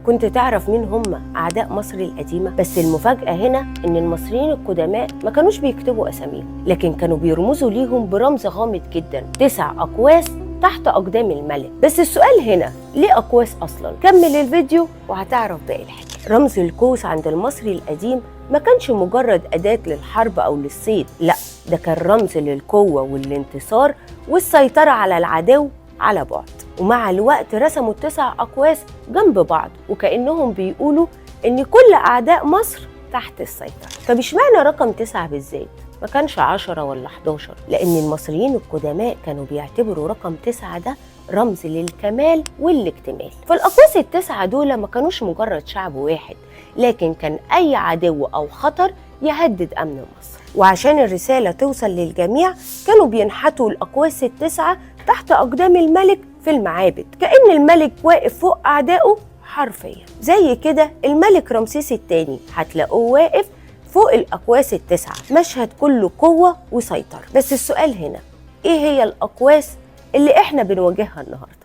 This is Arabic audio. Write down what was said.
كنت تعرف مين هم أعداء مصر القديمة؟ بس المفاجأة هنا إن المصريين القدماء ما كانوش بيكتبوا أساميهم، لكن كانوا بيرمزوا ليهم برمز غامض جدا، 9 أقواس تحت أقدام الملك. بس السؤال هنا، ليه أقواس أصلا؟ كمل الفيديو وهتعرف باقي الحكاية. رمز القوس عند المصري القديم ما كانش مجرد أداة للحرب أو للصيد، لا، ده كان رمز للقوة والانتصار والسيطرة على العدو على بعد. ومع الوقت رسموا ال9 أقواس جنب بعض، وكأنهم بيقولوا إن كل أعداء مصر تحت السيطرة. طب اشمعنى رقم 9 بالذات؟ ما كانش 10 ولا 11؟ لأن المصريين القدماء كانوا بيعتبروا رقم 9 ده رمز للكمال والاكتمال. فالأقواس ال9 دول ما كانوش مجرد شعب واحد، لكن كان أي عدو أو خطر يهدد أمن مصر. وعشان الرسالة توصل للجميع كانوا بينحتوا الأقواس ال9 تحت أقدام الملك في المعابد، كأن الملك واقف فوق أعدائه حرفيا. زي كده الملك رمسيس الثاني هتلاقوه واقف فوق الأقواس ال9، مشهد كله قوة وسيطرة. بس السؤال هنا، إيه هي الأقواس اللي إحنا بنواجهها النهاردة؟